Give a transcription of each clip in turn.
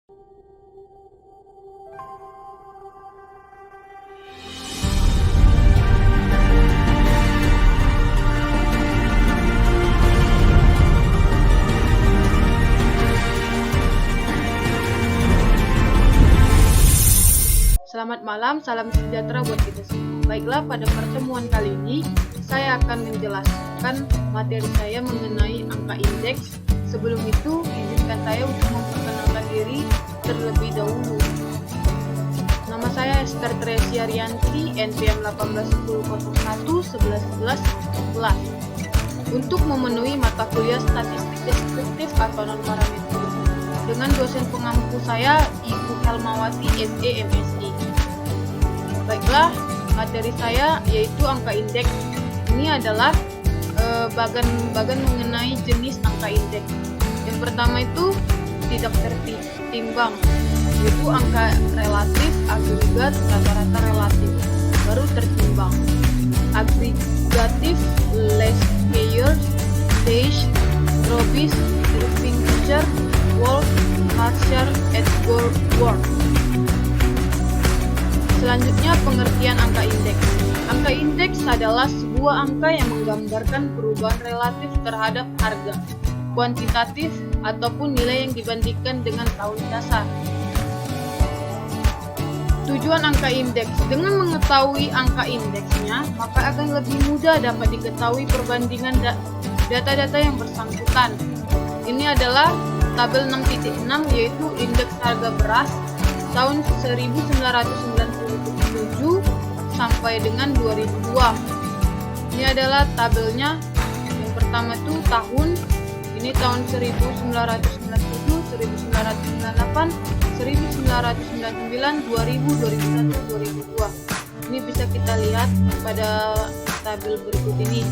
Selamat malam, salam sejahtera buat kita semua. Baiklah, pada pertemuan kali ini saya akan menjelaskan materi saya mengenai angka indeks. Sebelum itu, izinkan saya untuk memperkenalkan diri terlebih dahulu. Nama saya Esther Tresia Rianti, NPM 18.01.11.11. Untuk memenuhi mata kuliah statistik deskriptif atau non-parametrik dengan dosen pengampu saya, Ibu Helmawati ME MSI. Baiklah, materi saya yaitu angka indeks. Ini adalah bagan mengenai jenis angka indeks. Yang pertama itu tidak tertimbang, yaitu angka relatif, agregat, rata-rata relatif. Baru tertimbang. Agregatif, least squares, stage, Robis, Irving Fisher, Wolf, Harsher, Edgar Ward. Selanjutnya, pengertian angka indeks. Angka indeks adalah sebuah angka yang menggambarkan perubahan relatif terhadap harga, kuantitatif, ataupun nilai yang dibandingkan dengan tahun dasar. Tujuan angka indeks. Dengan mengetahui angka indeksnya, maka akan lebih mudah dapat diketahui perbandingan data-data yang bersangkutan. Ini adalah tabel 6.6, yaitu indeks harga beras tahun 1997 sampai dengan 2002. Ini adalah tabelnya. Yang pertama itu tahun, ini tahun 1997, 1998, 1999, 2000, 2001, 2002. Ini bisa kita lihat pada tabel berikut ini.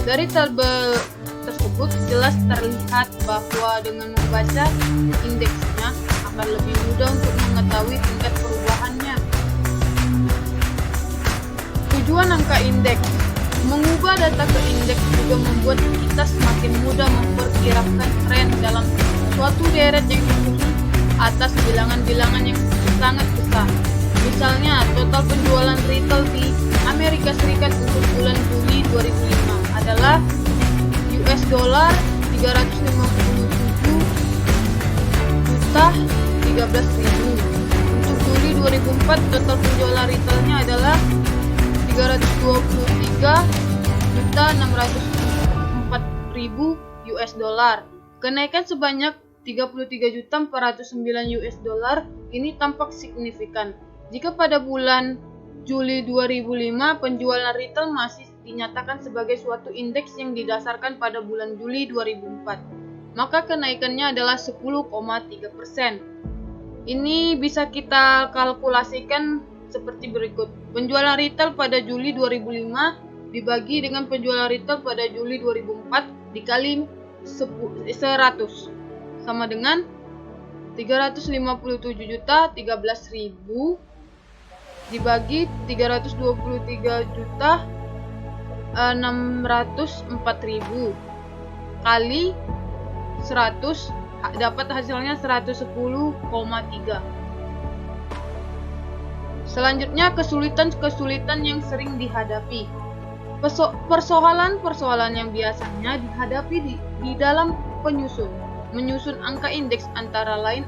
Dari tabel tersebut jelas terlihat bahwa dengan membaca indeksnya akan lebih mudah untuk mengetahui tingkat perubahannya. Tujuan angka indeks. Mengubah data ke indeks juga membuat kita semakin mudah memperkirakan tren dalam suatu deret yang tersusun atas bilangan-bilangan yang sangat besar. Misalnya, total penjualan retail di Amerika Serikat untuk bulan Juli 2005 adalah US dollar 357.013.000. Untuk Juli 2004 total penjualan retailnya adalah 323.604.000 US dollar. Kenaikan sebanyak 33.409 US dollar ini tampak signifikan. Jika pada bulan Juli 2005 penjualan retail masih dinyatakan sebagai suatu indeks yang didasarkan pada bulan Juli 2004, maka kenaikannya adalah 10,3%. Ini bisa kita kalkulasikan seperti berikut. Penjualan retail pada Juli 2005 dibagi dengan penjualan retail pada Juli 2004 dikali 100 sama dengan 357.013.000 dibagi 323.604.000 kali 100 dapat hasilnya 110,3. Selanjutnya, kesulitan-kesulitan yang sering dihadapi. Persoalan-persoalan yang biasanya dihadapi di dalam menyusun angka indeks antara lain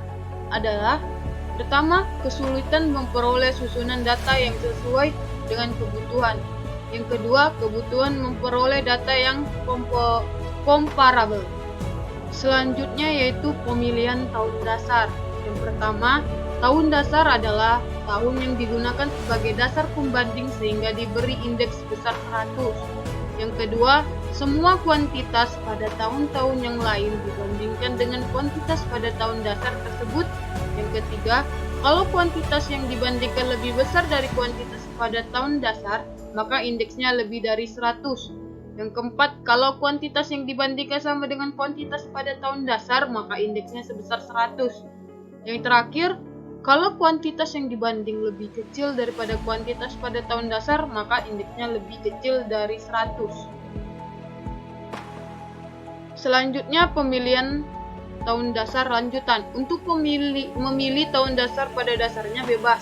adalah: pertama, kesulitan memperoleh susunan data yang sesuai dengan kebutuhan. Yang kedua, kebutuhan memperoleh data yang comparable. Selanjutnya yaitu pemilihan tahun dasar. Yang pertama, tahun dasar adalah tahun yang digunakan sebagai dasar pembanding sehingga diberi indeks sebesar 100. Yang kedua, semua kuantitas pada tahun-tahun yang lain dibandingkan dengan kuantitas pada tahun dasar tersebut. Yang ketiga, kalau kuantitas yang dibandingkan lebih besar dari kuantitas pada tahun dasar, maka indeksnya lebih dari 100. Yang keempat, kalau kuantitas yang dibandingkan sama dengan kuantitas pada tahun dasar, maka indeksnya sebesar 100. Yang terakhir, kalau kuantitas yang dibanding lebih kecil daripada kuantitas pada tahun dasar, maka indeksnya lebih kecil dari 100. Selanjutnya, pemilihan tahun dasar lanjutan. Untuk memilih tahun dasar pada dasarnya bebas.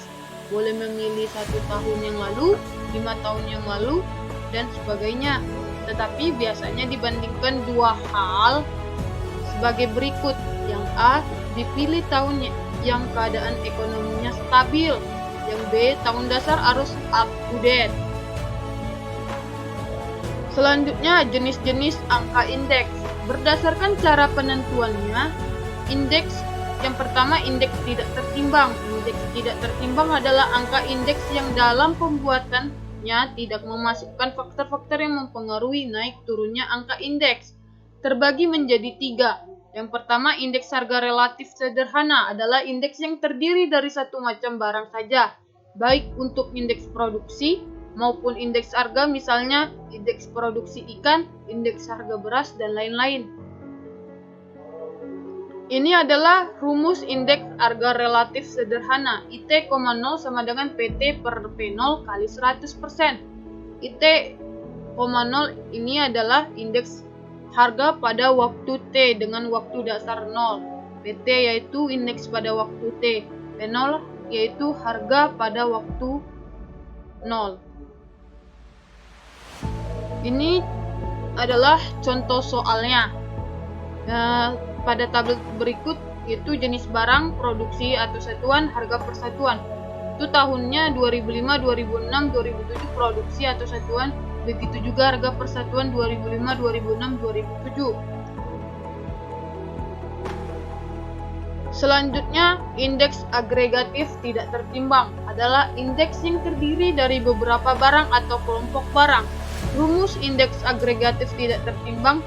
Boleh memilih 1 tahun yang lalu, 5 tahun yang lalu, dan sebagainya. Tetapi biasanya dibandingkan 2 hal sebagai berikut. Yang A, dipilih tahun yang keadaan ekonominya stabil. Yang B, tahun dasar harus up to date. Selanjutnya, jenis-jenis angka indeks. Berdasarkan cara penentuannya, indeks yang pertama, indeks tidak tertimbang. Indeks tidak tertimbang adalah angka indeks yang dalam pembuatannya tidak memasukkan faktor-faktor yang mempengaruhi naik turunnya angka indeks. Terbagi menjadi 3. Yang pertama, indeks harga relatif sederhana adalah indeks yang terdiri dari satu macam barang saja, baik untuk indeks produksi maupun indeks harga, misalnya indeks produksi ikan, indeks harga beras, dan lain-lain. Ini adalah rumus indeks harga relatif sederhana. IT, 0 sama dengan PT per P0 kali 100%. IT, 0 ini adalah indeks harga pada waktu T dengan waktu dasar 0. PT yaitu indeks pada waktu T. P0 yaitu harga pada waktu 0. Ini adalah contoh soalnya. Pada tabel berikut yaitu jenis barang, produksi atau satuan, harga per satuan. Itu tahunnya 2005, 2006, 2007 produksi atau satuan. Begitu juga harga per satuan 2005, 2006, 2007. Selanjutnya, indeks agregatif tidak tertimbang adalah indeks yang terdiri dari beberapa barang atau kelompok barang. Rumus indeks agregatif tidak tertimbang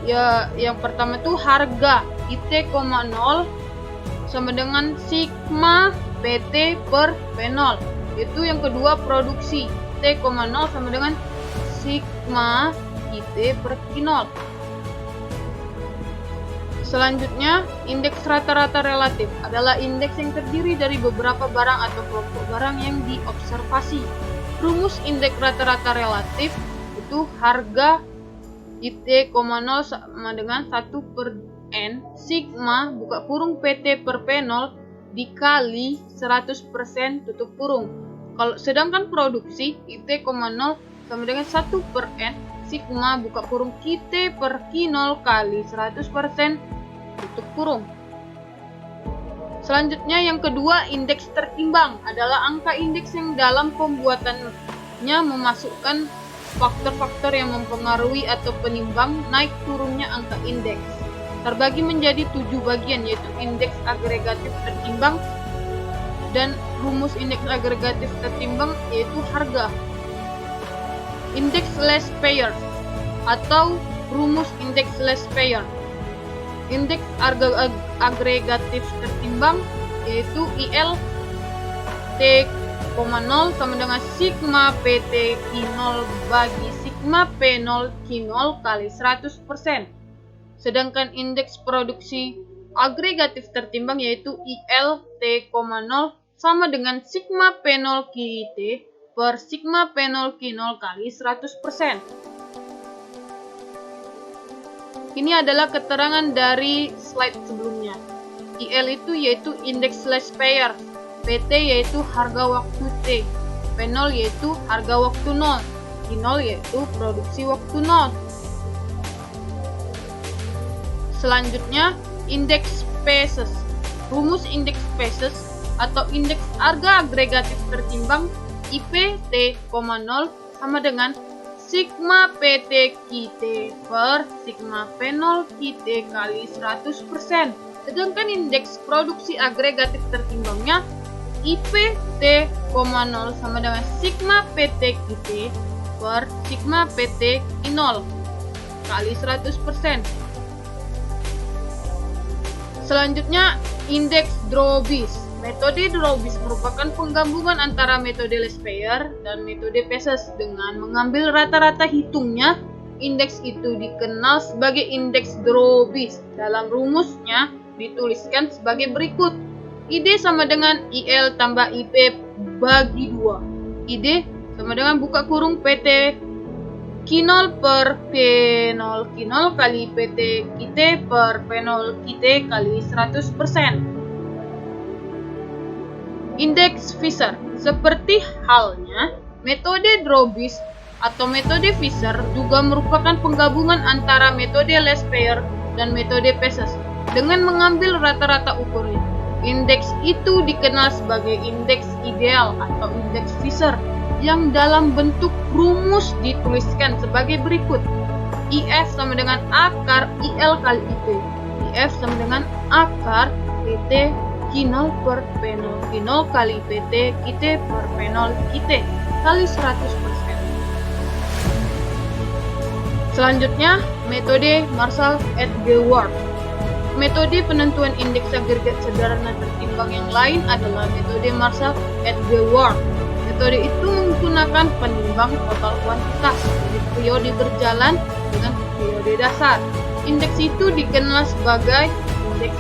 ya, yang pertama itu harga IT, 0 sama dengan sigma PT per P0. Itu yang kedua produksi T, 0 sama dengan sigma IT per Q0. Selanjutnya, indeks rata-rata relatif adalah indeks yang terdiri dari beberapa barang atau kelompok barang yang diobservasi. Rumus indeks rata-rata relatif itu harga IT, 0 sama dengan 1 per N sigma buka kurung PT per P0 dikali 100% tutup kurung. Sedangkan produksi IT, 0 sama dengan 1 per N sigma buka kurung QT per Q0 kali 100% tutup kurung. Selanjutnya yang kedua, indeks tertimbang adalah angka indeks yang dalam pembuatannya memasukkan faktor-faktor yang mempengaruhi atau penimbang naik turunnya angka indeks. Terbagi menjadi 7 bagian, yaitu indeks agregatif tertimbang, dan rumus indeks agregatif tertimbang yaitu harga. Indeks less payer atau rumus indeks less payer. Indeks harga agregatif tertimbang yaitu IL T, 0 sama dengan sigma PT Q0 bagi sigma P0 Q0 kali 100%. Sedangkan indeks produksi agregatif tertimbang yaitu IL T, 0 sama dengan sigma P0 QT per sigma P0 Q0 kali 100%. Ini adalah keterangan dari slide sebelumnya. IL itu yaitu indeks less payer, PT yaitu harga waktu T, P0 yaitu harga waktu 0, Q0 yaitu produksi waktu 0. Selanjutnya, indeks species. Rumus indeks species atau indeks harga agregatif tertimbang IP T, 0 sama dengan sigma PT QT per sigma P0 QT kali 100%. Sedangkan indeks produksi agregatif tertimbangnya IP T, 0 sama dengan sigma PT QT per sigma PT Q0 kali 100%. Selanjutnya, indeks Drawbis. Metode Drawbis merupakan penggabungan antara metode less payer dan metode PESES. Dengan mengambil rata-rata hitungnya, indeks itu dikenal sebagai indeks Drawbis. Dalam rumusnya dituliskan sebagai berikut. ID sama dengan IL tambah IP bagi 2. ID sama dengan buka kurung PT kinol per penol kinol kali PT kite per penol kite kali 100%. Indeks Fisher. Seperti halnya metode Dробis atau metode Fisher juga merupakan penggabungan antara metode Lespeur dan metode Peses dengan mengambil rata-rata ukurnya. Indeks itu dikenal sebagai indeks ideal atau indeks Fisher yang dalam bentuk rumus dituliskan sebagai berikut. IF sama dengan akar IL kali IP. IF sama dengan akar PT kinol per penol kinol kali PT kite per penol kite kali 100%. Selanjutnya, metode Marshall et Geword. Metode penentuan indeks agregat sederhana tertimbang yang lain adalah metode Marshall et Geword. Metode itu menggunakan penimbang total kuantitas dari periode berjalan dengan periode dasar. Indeks itu dikenal sebagai indeks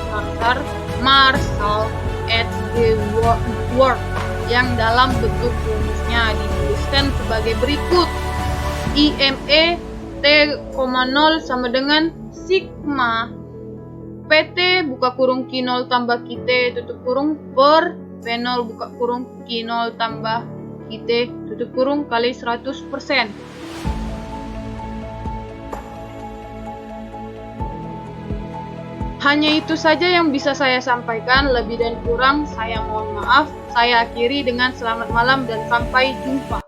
Marshall et Geword yang dalam bentuk rumusnya dituliskan sebagai berikut. IME T,0 sama dengan sigma PT buka kurung kinol tambah kite tutup kurung per penol buka kurung kinol tambah kite tutup kurung kali 100%. Hanya itu saja yang bisa saya sampaikan, lebih dan kurang saya mohon maaf. Saya akhiri dengan selamat malam dan sampai jumpa.